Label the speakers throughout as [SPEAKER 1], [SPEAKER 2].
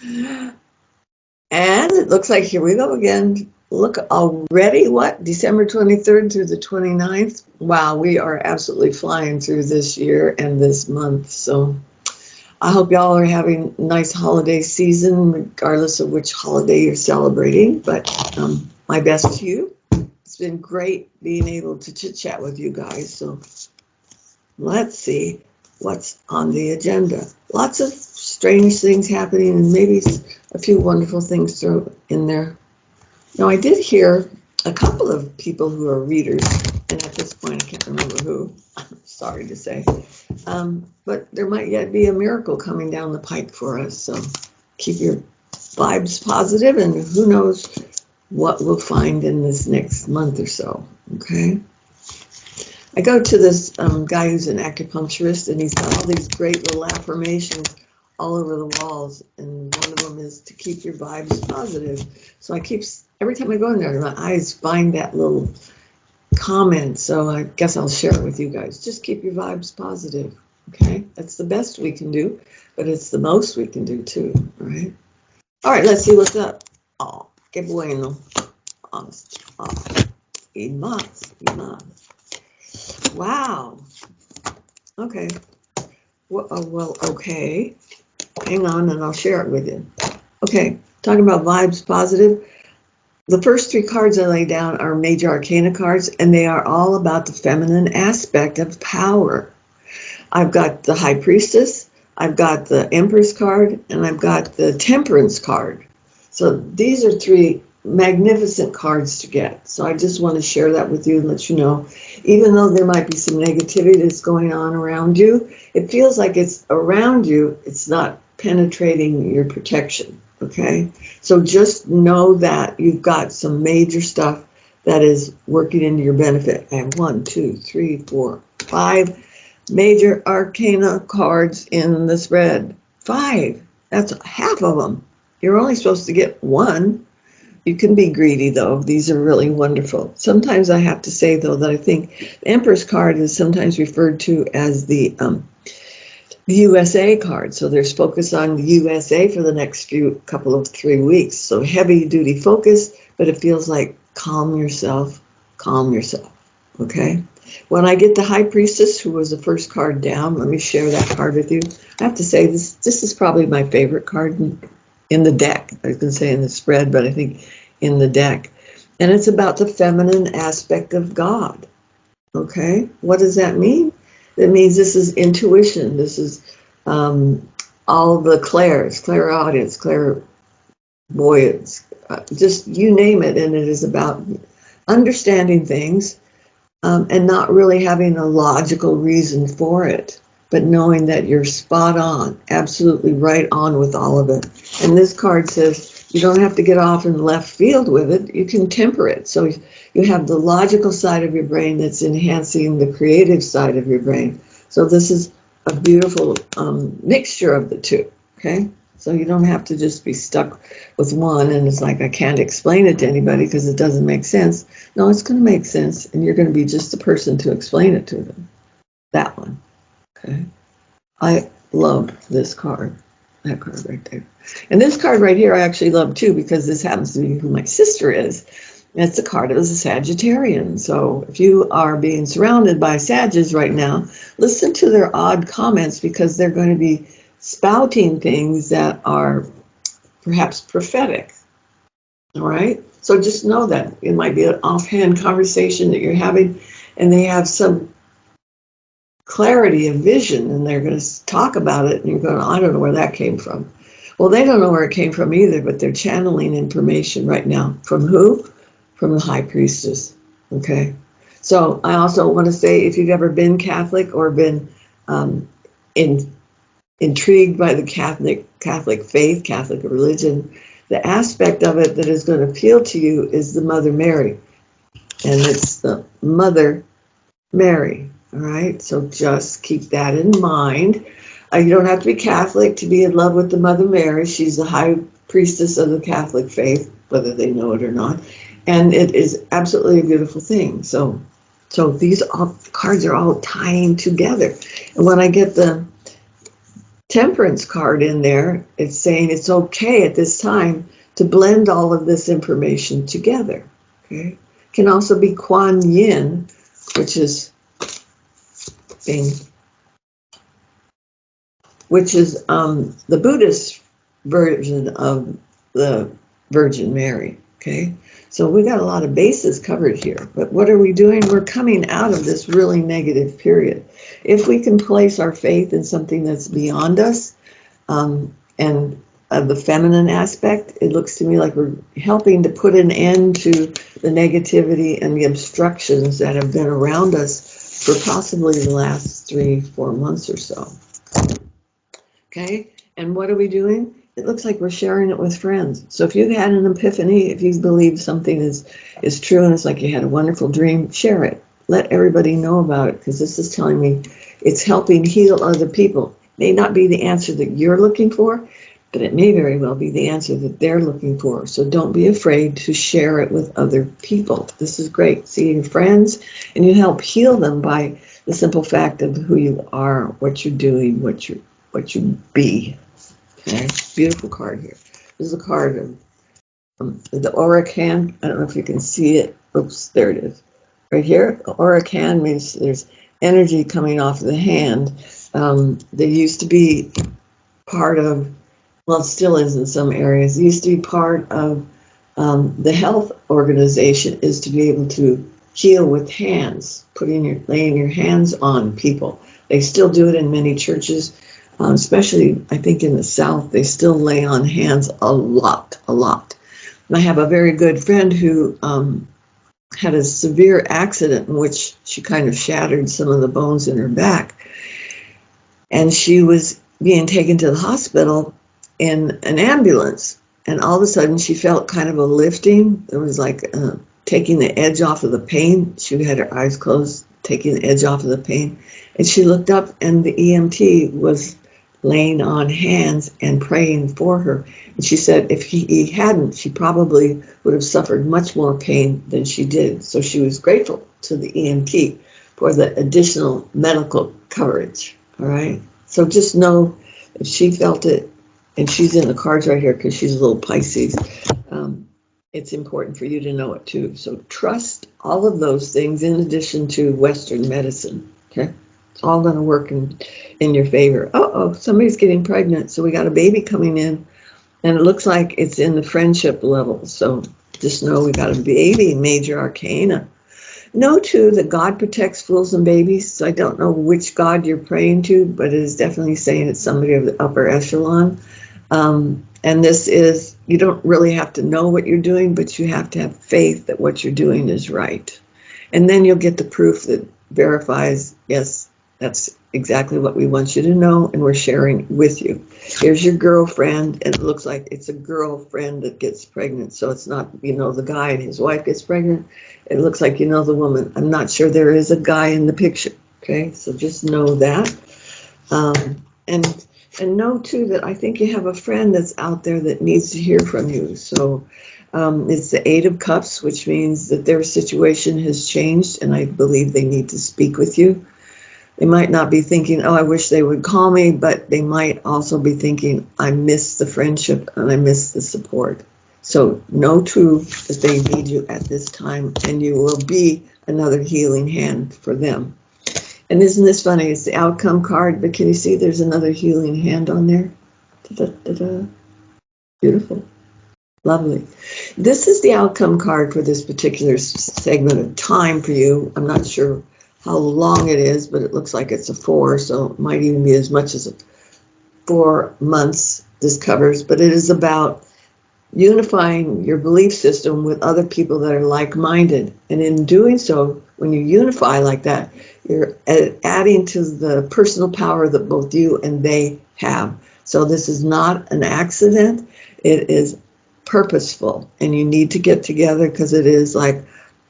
[SPEAKER 1] And it looks like here we go again. Look already, what? December 23rd through the 29th? Wow, we are absolutely flying through this year and this month. So I hope y'all are having a nice holiday season, regardless of which holiday you're celebrating. But my best to you. It's been great being able to chit chat with you guys. So let's see what's on the agenda. Lots of strange things happening and maybe a few wonderful things thrown in there. Now, I did hear a couple of people who are readers, and at this point I can't remember who, I'm sorry to say, but there might yet be a miracle coming down the pike for us. So keep your vibes positive, and who knows what we'll find in this next month or so, okay? I go to this guy who's an acupuncturist, and he's got all these great little affirmations all over the walls, and one of them is to keep your vibes positive. So I keep, every time I go in there, my eyes find that little comment, so I guess I'll share it with you guys. Just keep your vibes positive, okay? That's the best we can do, but it's the most we can do too, all right? All right, let's see what's up. Oh, que bueno. Y más, y más. Wow. Okay. Well, okay. Hang on, and I'll share it with you. Okay, talking about vibes positive. The first three cards I lay down are major arcana cards, and they are all about the feminine aspect of power. I've got the High Priestess, I've got the Empress card, and I've got the Temperance card. So these are three magnificent cards to get. So I just want to share that with you and let you know, even though there might be some negativity that's going on around you, it feels like it's around you, it's not penetrating your protection, okay? So just know that you've got some major stuff that is working into your benefit. I have 1, 2, 3, 4, 5 major arcana cards in the spread. 5, that's half of them. You're only supposed to get 1. You can be greedy, though. These are really wonderful. Sometimes I have to say, though, that I think the Empress card is sometimes referred to as the USA card. So there's focus on the USA for the next couple of 3 weeks. So heavy duty focus, but it feels like calm yourself, okay? When I get the High Priestess, who was the first card down, let me share that card with you. I have to say, this is probably my favorite card in the deck. I was going to say in the spread, but I think in the deck. And it's about the feminine aspect of God. Okay? What does that mean? That means this is intuition. This is all the clairaudience, clairvoyance, just you name it. And it is about understanding things and not really having a logical reason for it, but knowing that you're spot on, absolutely right on with all of it. And this card says you don't have to get off in left field with it. You can temper it. So you have the logical side of your brain that's enhancing the creative side of your brain. So this is a beautiful mixture of the two, okay? So you don't have to just be stuck with one and it's like I can't explain it to anybody because it doesn't make sense. No, it's going to make sense, and you're going to be just the person to explain it to them. That one. Okay, I love this card, that card right there. And this card right here I actually love too, because this happens to be who my sister is. And it's a card of a Sagittarian. So if you are being surrounded by Sagittarians right now, listen to their odd comments, because they're going to be spouting things that are perhaps prophetic. All right? So just know that it might be an offhand conversation that you're having, and they have some clarity of vision, and they're going to talk about it, and you're going, I don't know where that came from. Well, they don't know where it came from either, but they're channeling information right now. From who? From the High Priestess. Okay? So I also want to say, if you've ever been Catholic or been intrigued by the Catholic faith, Catholic religion, the aspect of it that is going to appeal to you is the Mother Mary. And it's the Mother Mary. All right, so just keep that in mind. You don't have to be Catholic to be in love with the Mother Mary. She's the High Priestess of the Catholic faith, whether they know it or not. And it is absolutely a beautiful thing. So these cards are all tying together. And when I get the Temperance card in there. It's saying it's okay at this time to blend all of this information together. Okay, can also be Kuan Yin, which is the Buddhist version of the Virgin Mary. Okay, so we got a lot of bases covered here. But what are we doing? We're coming out of this really negative period. If we can place our faith in something that's beyond us, and of the feminine aspect, it looks to me like we're helping to put an end to the negativity and the obstructions that have been around us for possibly the last 3-4 months or so. Okay, and what are we doing? It looks like we're sharing it with friends. So if you had an epiphany, if you believe something is true and it's like you had a wonderful dream, share it. Let everybody know about it, because this is telling me it's helping heal other people. It may not be the answer that you're looking for, but it may very well be the answer that they're looking for. So don't be afraid to share it with other people. This is great. See your friends, and you help heal them by the simple fact of who you are, what you're doing, what you be. Okay, beautiful card here. This is a card of the auric hand. I don't know if you can see it. Oops, there it is. Right here, the auric hand means there's energy coming off the hand. There used to be part of, well, it still is in some areas. It used to be part of the health organization is to be able to heal with hands, laying your hands on people. They still do it in many churches. Especially, I think in the South, they still lay on hands a lot. And I have a very good friend who had a severe accident in which she kind of shattered some of the bones in her back. And she was being taken to the hospital in an ambulance. And all of a sudden, she felt kind of a lifting. It was like taking the edge off of the pain. She had her eyes closed, taking the edge off of the pain. And she looked up, and the EMT was laying on hands and praying for her. And she said if he hadn't, she probably would have suffered much more pain than she did. So she was grateful to the EMT for the additional medical coverage. All right. So just know if she felt it, and she's in the cards right here because she's a little Pisces, it's important for you to know it too. So trust all of those things in addition to Western medicine. Okay. It's all going to work in your favor. Uh-oh, somebody's getting pregnant. So we got a baby coming in, and it looks like it's in the friendship level. So just know we got a baby, major arcana. Know, too, that God protects fools and babies. So I don't know which God you're praying to, but it is definitely saying it's somebody of the upper echelon. And this is, you don't really have to know what you're doing, but you have to have faith that what you're doing is right. And then you'll get the proof that verifies, yes, that's exactly what we want you to know, and we're sharing with you. Here's your girlfriend, and it looks like it's a girlfriend that gets pregnant. So it's not, the guy and his wife gets pregnant. It looks like the woman. I'm not sure there is a guy in the picture. Okay, so just know that. And know, too, that I think you have a friend that's out there that needs to hear from you. So it's the 8 of Cups, which means that their situation has changed, and I believe they need to speak with you. They might not be thinking, oh, I wish they would call me, but they might also be thinking, I miss the friendship and I miss the support. So know, too, that they need you at this time, and you will be another healing hand for them. And isn't this funny? It's the outcome card, but can you see there's another healing hand on there? Da-da-da-da. Beautiful. Lovely. This is the outcome card for this particular segment of time for you. I'm not sure how long it is, but it looks like it's a 4, so it might even be as much as 4 months this covers. But it is about unifying your belief system with other people that are like-minded. And in doing so, when you unify like that, you're adding to the personal power that both you and they have. So this is not an accident. It is purposeful, and you need to get together, because it is like,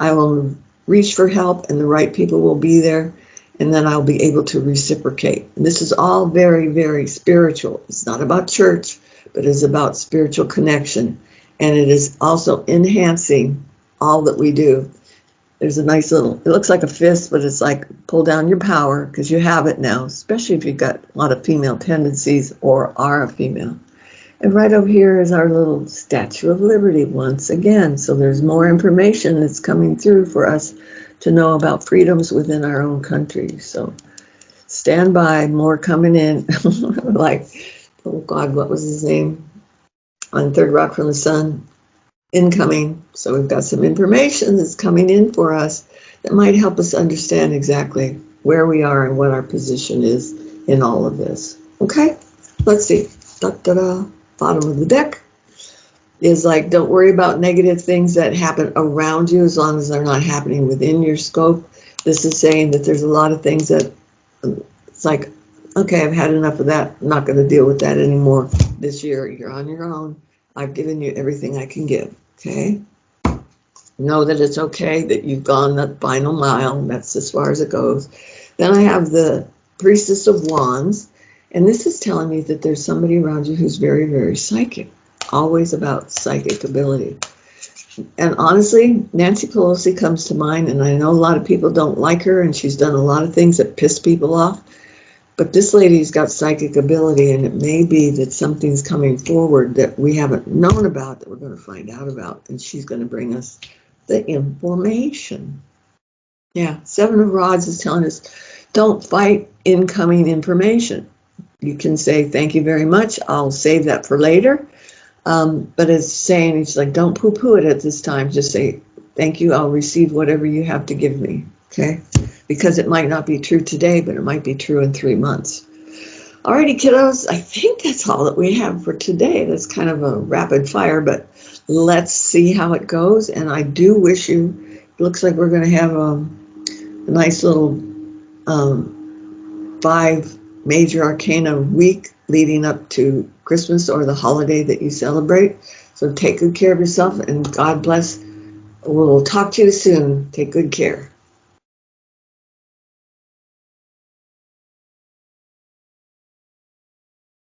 [SPEAKER 1] I will reach for help and the right people will be there, and then I'll be able to reciprocate. And this is all very, very spiritual. It's not about church, but it's about spiritual connection, and it is also enhancing all that we do. There's a nice little, it looks like a fist, but it's like pull down your power because you have it now, especially if you've got a lot of female tendencies or are a female. And right over here is our little Statue of Liberty once again. So there's more information that's coming through for us to know about freedoms within our own country. So stand by, more coming in. Like, oh God, what was his name? On Third Rock from the Sun, incoming. So we've got some information that's coming in for us that might help us understand exactly where we are and what our position is in all of this. Okay, let's see. Da-da-da. Bottom of the deck is like, don't worry about negative things that happen around you as long as they're not happening within your scope. This is saying that there's a lot of things that it's like, okay, I've had enough of that. I'm not going to deal with that anymore this year. You're on your own. I've given you everything I can give. Okay. Know that it's okay that you've gone that final mile. That's as far as it goes. Then I have the Priestess of Wands. And this is telling me that there's somebody around you who's very, very psychic, always about psychic ability. And honestly, Nancy Pelosi comes to mind, and I know a lot of people don't like her, and she's done a lot of things that piss people off. But this lady's got psychic ability, and it may be that something's coming forward that we haven't known about that we're going to find out about, and she's going to bring us the information. Yeah, Seven of Rods is telling us, don't fight incoming information. You can say, thank you very much. I'll save that for later. But it's saying, it's like, don't poo-poo it at this time. Just say, thank you. I'll receive whatever you have to give me. Okay? Because it might not be true today, but it might be true in 3 months. Alrighty, kiddos. I think that's all that we have for today. That's kind of a rapid fire, but let's see how it goes. And I do wish you, it looks like we're going to have a nice little 5 major arcana week leading up to Christmas or the holiday that you celebrate. So take good care of yourself, and God bless. We'll talk to you soon. Take good care.